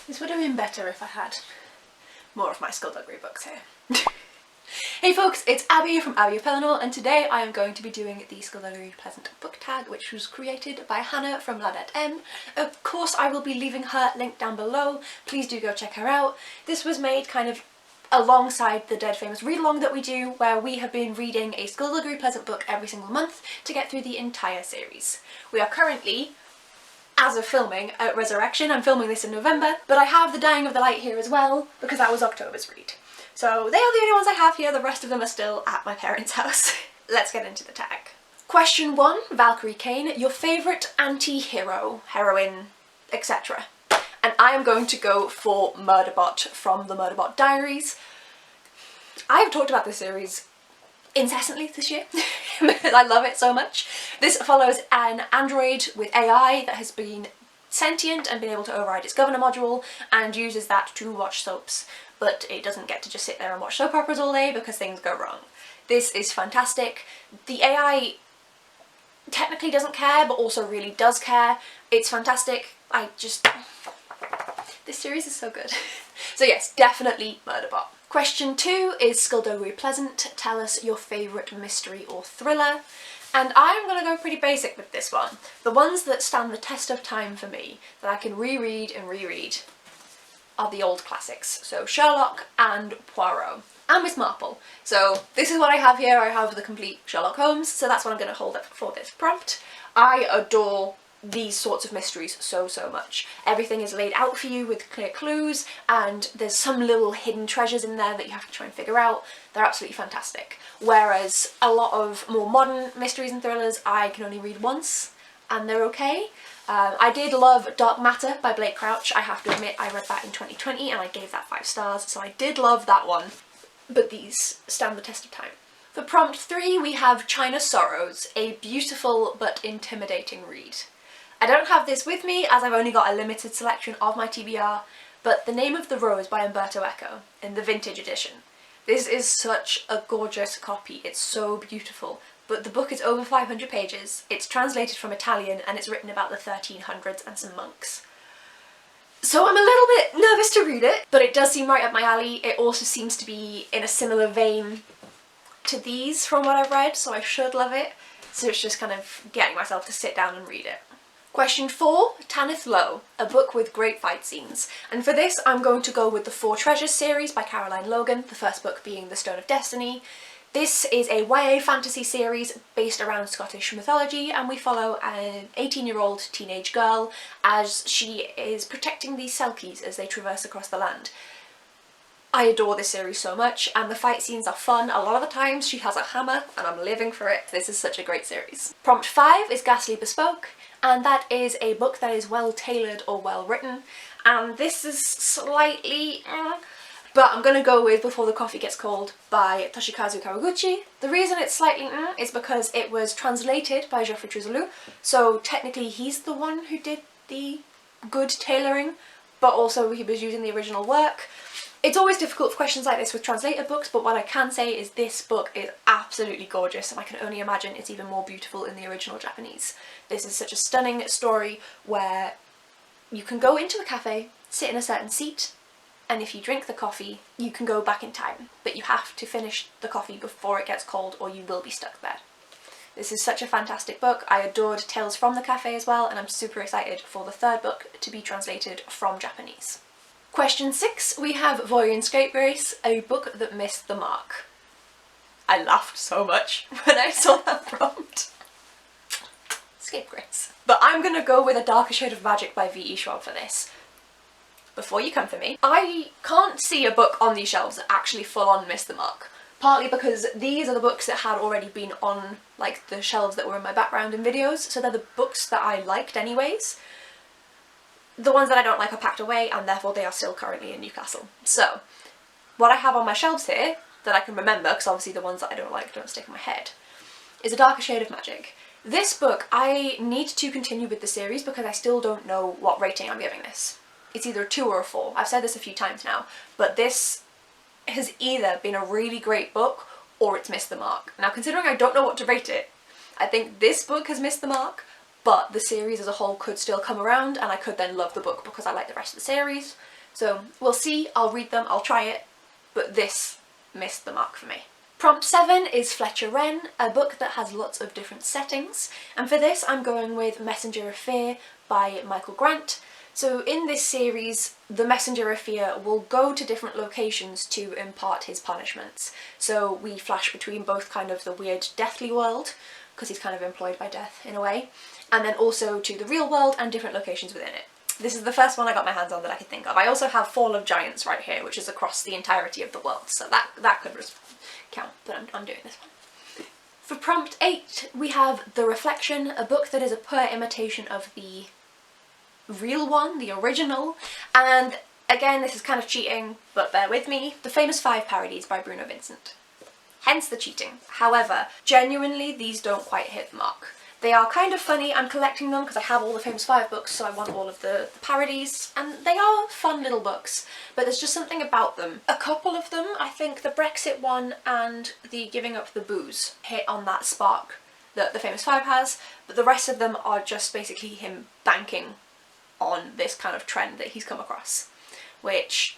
This would have been better if I had more of my Skulduggery books here. Hey folks, it's Abby from Abby of Pellinor, and today I am going to be doing the Skulduggery Pleasant book tag, which was created by Hannah from Ladette M. Of course I will be leaving her link down below, please do go check her out. This was made kind of alongside the Dead Famous Readalong that we do, where we have been reading a Skulduggery Pleasant book every single month to get through the entire series. We are currently, as of filming, at Resurrection. I'm filming this in November, but I have The Dying of the Light here as well, because that was October's read. So they are the only ones I have here, the rest of them are still at my parents' house. Let's get into the tag. Question 1, Valkyrie Cain, your favourite anti-hero, heroine, etc. And I am going to go for Murderbot from the Murderbot Diaries. I have talked about this series incessantly this year because I love it so much. This follows an android with AI that has been sentient and been able to override its governor module and uses that to watch soaps, but it doesn't get to just sit there and watch soap operas all day because things go wrong. This is fantastic. The AI technically doesn't care but also really does care. It's fantastic. This series is so good. So yes, definitely Murderbot. Question 2 is Skulduggery Pleasant. Tell us your favourite mystery or thriller. And I'm going to go pretty basic with this one. The ones that stand the test of time for me, that I can reread and reread, are the old classics. So Sherlock and Poirot. And Miss Marple. So this is what I have here. I have the complete Sherlock Holmes, so that's what I'm going to hold up for this prompt. I adore these sorts of mysteries so much. Everything is laid out for you with clear clues, and there's some little hidden treasures in there that you have to try and figure out. They're absolutely fantastic. Whereas a lot of more modern mysteries and thrillers I can only read once and they're okay. I did love Dark Matter by Blake Crouch. I have to admit I read that in 2020 and I gave that 5 stars, so I did love that one. But these stand the test of time. For prompt 3 we have China Sorrows, a beautiful but intimidating read. I don't have this with me as I've only got a limited selection of my TBR, but The Name of the Rose by Umberto Eco in the vintage edition. This is such a gorgeous copy, it's so beautiful, but the book is over 500 pages, it's translated from Italian and it's written about the 1300s and some monks. So I'm a little bit nervous to read it, but it does seem right up my alley. It also seems to be in a similar vein to these from what I've read, so I should love it. So it's just kind of getting myself to sit down and read it. Question 4, Tanith Low, a book with great fight scenes. And for this I'm going to go with the Four Treasures series by Caroline Logan, the first book being The Stone of Destiny. This is a YA fantasy series based around Scottish mythology, and we follow an 18-year-old teenage girl as she is protecting these Selkies as they traverse across the land. I adore this series so much, and the fight scenes are fun. A lot of the times she has a hammer and I'm living for it. This is such a great series. Prompt 5 is Ghastly Bespoke, and that is a book that is well tailored or well written, and this is slightly but I'm gonna go with Before the Coffee Gets Cold by Toshikazu Kawaguchi. The reason it's slightly is because it was translated by Geoffrey Truzelou, so technically he's the one who did the good tailoring, but also he was using the original work. It's always difficult for questions like this with translated books, but what I can say is this book is absolutely gorgeous, and I can only imagine it's even more beautiful in the original Japanese. This is such a stunning story where you can go into a cafe, sit in a certain seat, and if you drink the coffee, you can go back in time, but you have to finish the coffee before it gets cold or you will be stuck there. This is such a fantastic book. I adored Tales from the Cafe as well, and I'm super excited for the 3rd book to be translated from Japanese. Question 6, we have Vaurien Scapegrace, a book that missed the mark. I laughed so much when I saw that prompt. Scapegrace. But I'm gonna go with A Darker Shade of Magic by V.E. Schwab for this. Before you come for me, I can't see a book on these shelves that actually full-on missed the mark. Partly because these are the books that had already been on like the shelves that were in my background in videos, so they're the books that I liked anyways. The ones that I don't like are packed away, and therefore they are still currently in Newcastle. So what I have on my shelves here that I can remember, because obviously the ones that I don't like don't stick in my head, is A Darker Shade of Magic. This book I need to continue with the series because I still don't know what rating I'm giving this. It's either a 2 or a 4. I've said this a few times now, but this has either been a really great book or it's missed the mark. Now, considering I don't know what to rate it, I think this book has missed the mark, but the series as a whole could still come around and I could then love the book because I like the rest of the series. So we'll see, I'll read them, I'll try it, but this missed the mark for me. Prompt 7 is Fletcher Ren, a book that has lots of different settings, and for this I'm going with Messenger of Fear by Michael Grant. So in this series, the Messenger of Fear will go to different locations to impart his punishments. So we flash between both kind of the weird deathly world, because he's kind of employed by death in a way, and then also to the real world and different locations within it. This is the first one I got my hands on that I could think of. I also have Fall of Giants right here, which is across the entirety of the world, so that could count, but I'm doing this one. For prompt 8, we have The Reflection, a book that is a poor imitation of the real one, the original, and again, this is kind of cheating, but bear with me, The Famous 5 Parodies by Bruno Vincent. Hence the cheating. However, genuinely, these don't quite hit the mark. They are kind of funny. I'm collecting them because I have all the Famous 5 books, so I want all of the parodies, and they are fun little books, but there's just something about them. A couple of them, I think the Brexit one and the Giving Up the Booze, hit on that spark that the Famous 5 has, but the rest of them are just basically him banking on this kind of trend that he's come across, which,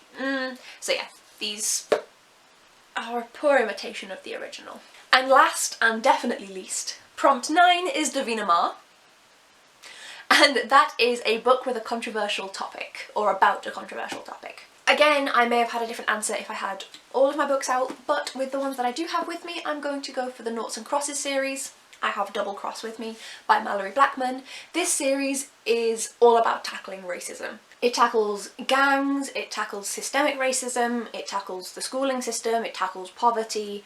so yeah, these are a poor imitation of the original. And last, and definitely least, prompt 9 is Davina Marr, and that is a book with a controversial topic, or about a controversial topic. Again, I may have had a different answer if I had all of my books out, but with the ones that I do have with me, I'm going to go for the Noughts and Crosses series. I have Double Cross with me by Mallory Blackman. This series is all about tackling racism. It tackles gangs, it tackles systemic racism, it tackles the schooling system, it tackles poverty.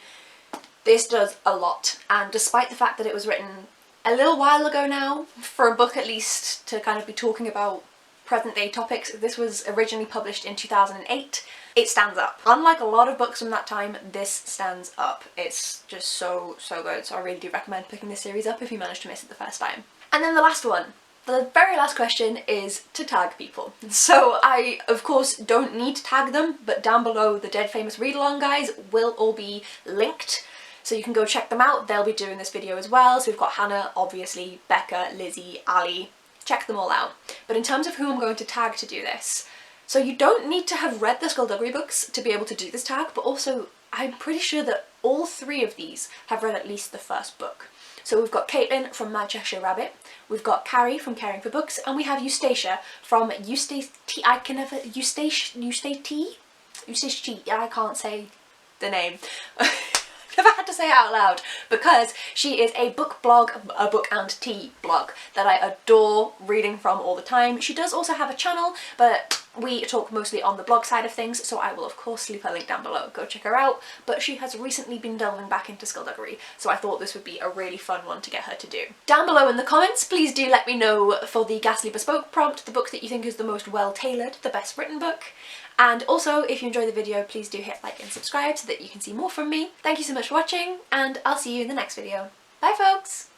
This does a lot, and despite the fact that it was written a little while ago now, for a book at least to kind of be talking about present day topics, this was originally published in 2008, it stands up. Unlike a lot of books from that time, this stands up. It's just so good, so I really do recommend picking this series up if you manage to miss it the first time. And then the last one. The very last question is to tag people. So I, of course, don't need to tag them, but down below the Dead Famous Read-Along guys will all be linked, so you can go check them out. They'll be doing this video as well. So we've got Hannah, obviously, Becca, Lizzie, Ali. Check them all out. But in terms of who I'm going to tag to do this, so you don't need to have read the Skulduggery books to be able to do this tag, but also I'm pretty sure that all 3 of these have read at least the first book. So we've got Caitlin from My Cheshire Rabbit, we've got Carrie from Caring for Books, and we have Eustacia from Eustace T. I can never Eustace I can't say the name. Never had to say it out loud, because she is a book blog, a book and tea blog that I adore reading from all the time. She does also have a channel, but we talk mostly on the blog side of things, so I will of course leave her link down below. Go check her out, but she has recently been delving back into Skulduggery, so I thought this would be a really fun one to get her to do. Down below in the comments, please do let me know for the Ghastly Bespoke prompt, the book that you think is the most well-tailored, the best written book. And also, if you enjoyed the video, please do hit like and subscribe so that you can see more from me. Thank you so much for watching, and I'll see you in the next video. Bye folks!